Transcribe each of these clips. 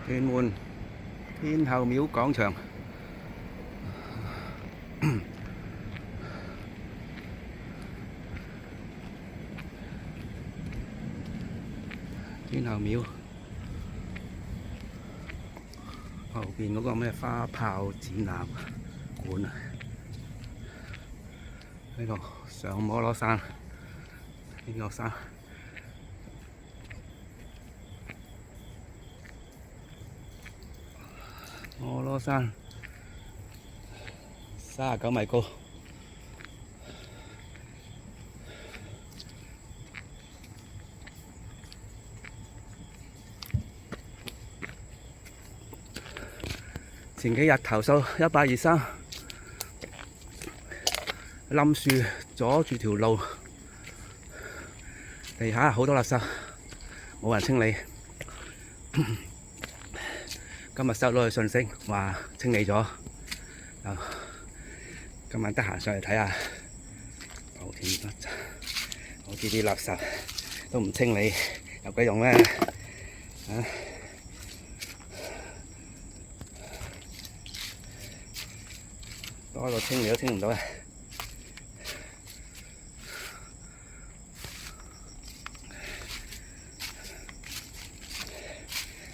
屯門天后廟廣場，天后廟後邊嗰個咩花炮展覽館啊，呢度上摩羅山，呢個山。摩羅山39米高，前幾日投訴123，冧樹阻住條路，地下好多垃圾，冇人清理。今日收到個訊息話清理咗，今晚得閒上嚟睇下，好似啲垃圾都唔清理，有鬼用咩？多到清理都清唔到啊！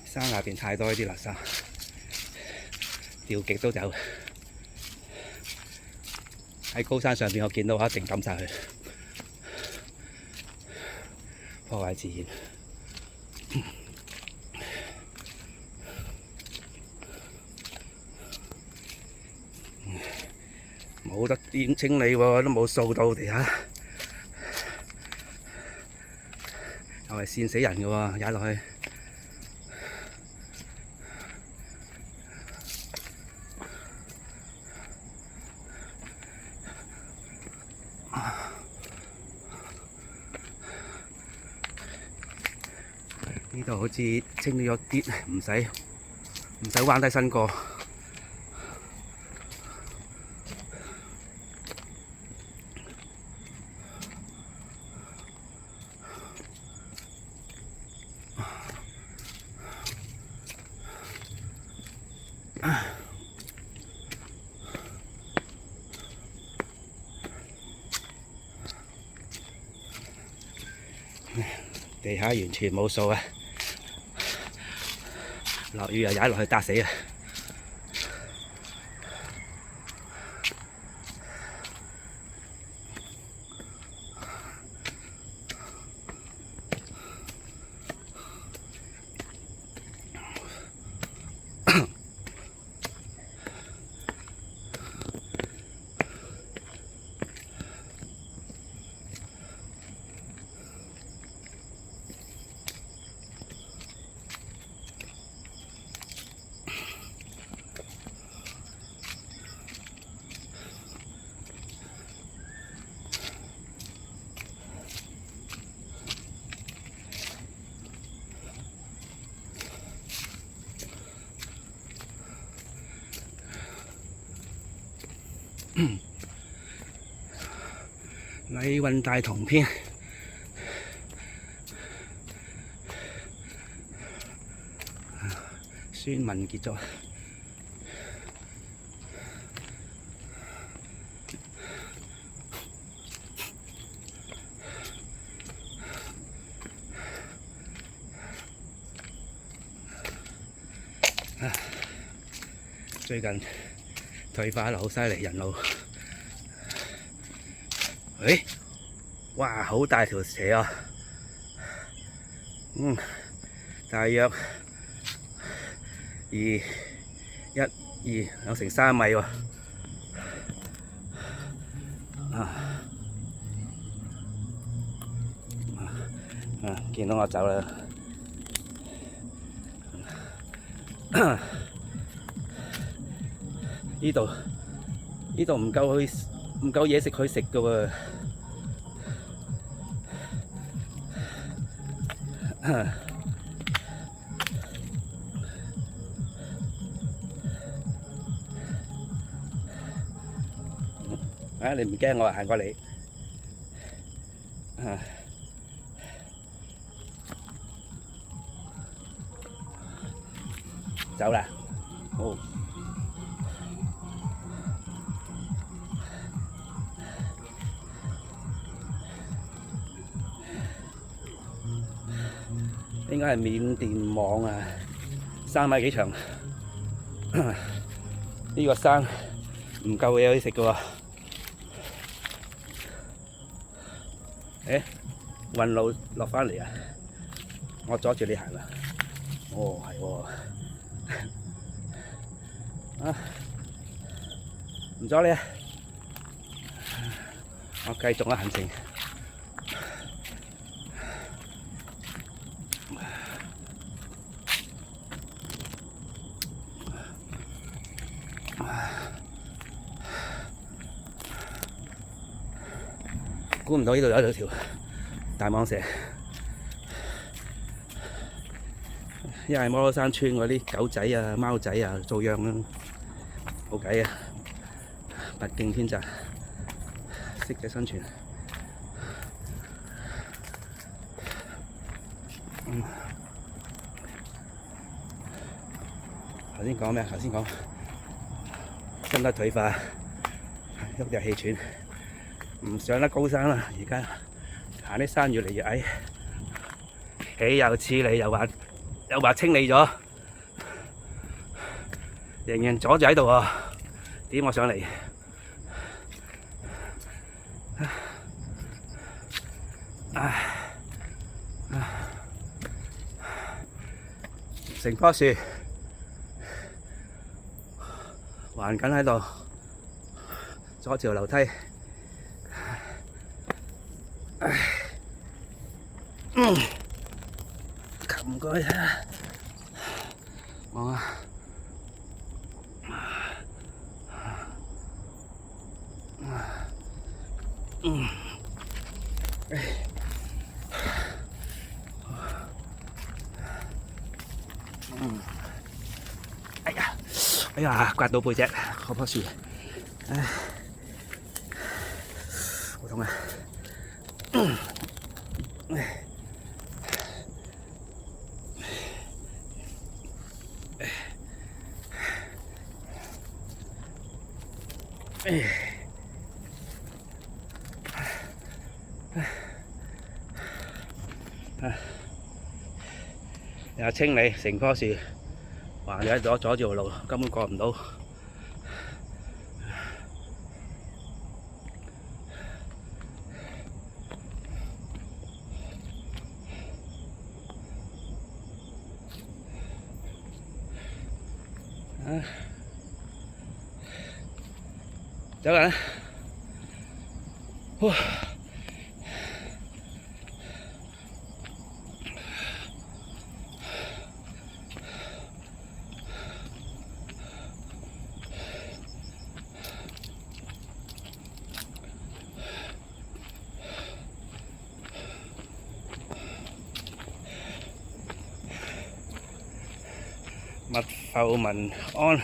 山下邊太多呢啲垃圾，掉極都走。喺高山上邊，我見到我一定抌晒佢，破壞自然。冇得點清理喎，都冇掃到地下，又係跣死人嘅喎，踩落去。呢度好似清理咗啲，唔使彎低身過。地下完全冇掃啊！落雨又踩落去打死啊！禮運大同篇，孫文傑作。最近退化得好犀利，人路。哇，好大條蛇啊！大約有成3米喎。見到我走啦。呢度唔夠嘢食佢食㗎喎。你唔驚我行過嚟？走啦，好。應該係緬甸網啊，3米幾長。呢個山唔夠嘢可以食嘅喎。運路落返嚟啊！我阻住你行啦。哦，係喎。啊，唔阻你啊！我繼續我行程。估唔到呢度有條大蟒蛇，因為摩羅山村嗰啲狗仔啊、貓仔啊遭殃啦，冇計啊！物競天擇，適者生存。頭先講咩？頭先講身體退化，喐就氣喘。唔上得高山啦，而家行啲山越嚟越矮，豈有此理！又話清理咗，仍然阻住喺度喎，點我上嚟？成棵樹橫緊喺度，阻住條樓梯。擒過去睇下，望下，哎呀，刮到背脊，嗰棵樹，唉，好痛啊！又清理成棵樹，橫咗喺度阻住條路，根本過唔到。走啦！密阜民安。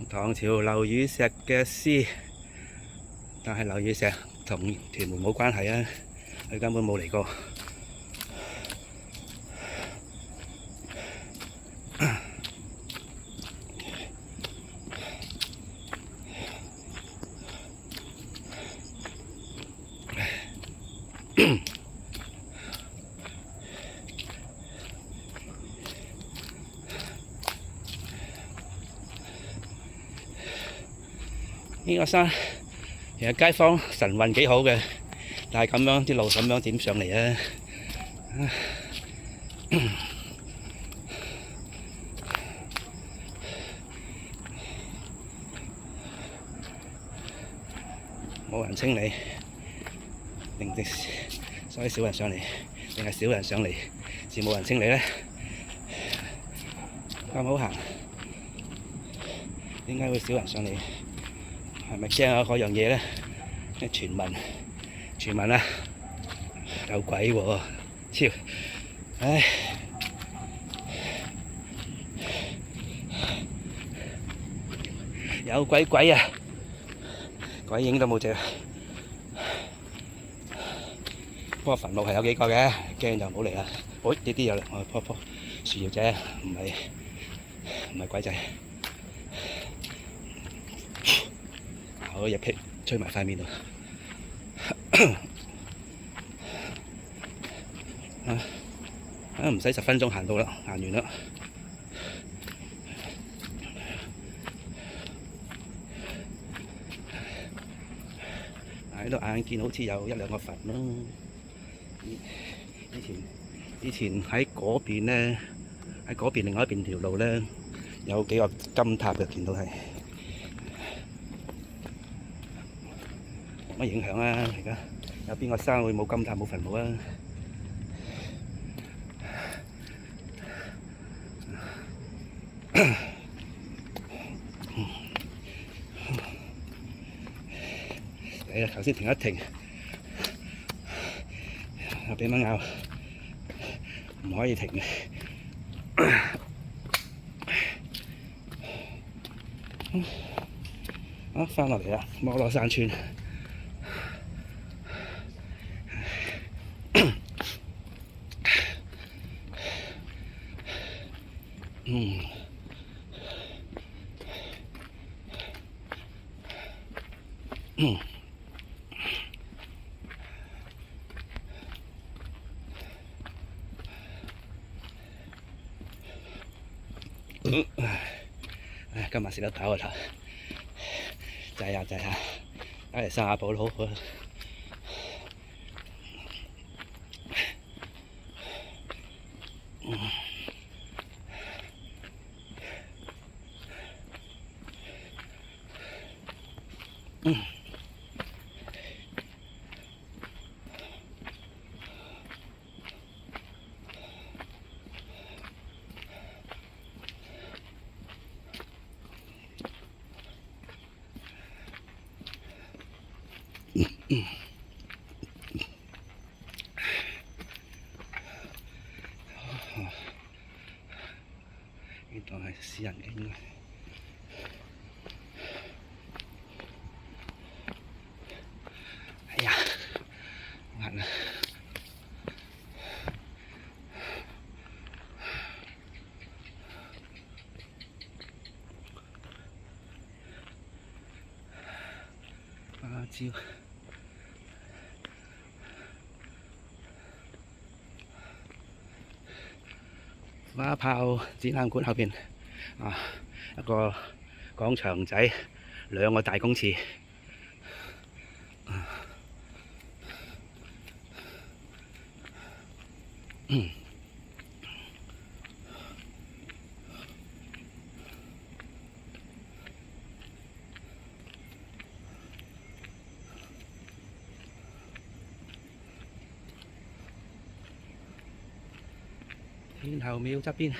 唐朝劉禹錫嘅詩，但係劉禹錫同屯門冇關係啊，佢根本冇嚟過。呢個山其實街坊晨運幾好嘅，但係咁樣啲路咁樣點上嚟啊？冇人清理，所以少人上嚟，定係少人上嚟，是冇人清理咧？咁好行，點解會少人上嚟？係咪驚啊嗰樣嘢咧？傳聞啊，有鬼喎！超，唉，有鬼啊！鬼影都冇隻。不過墳墓係有幾個嘅，驚就唔好嚟啦。喂，呢啲有嚟，我棵樹葉啫，唔係鬼仔。好熱氣吹埋塊面度。唔使10分鐘行到啦，行完啦。喺度眼見好似有1、2個墳咯。以前喺嗰邊咧，喺嗰邊另外一邊條路咧，有幾個金塔嘅，見到係冇乜影響啊。而家有邊個山會冇金塔冇墳墓啊？嚟啦！頭先停一停，又俾蚊咬，唔可以停嘅。翻落嚟啦，摩羅山村。今日食得飽個頭，滯下，打嚟散下步都好好。呢度係私人嘅應該。哎呀，好痕啊！花椒。花炮展覽館後邊一個廣場仔，2個大公廁。天后廟側邊，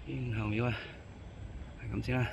天后廟啊！係咁先啦。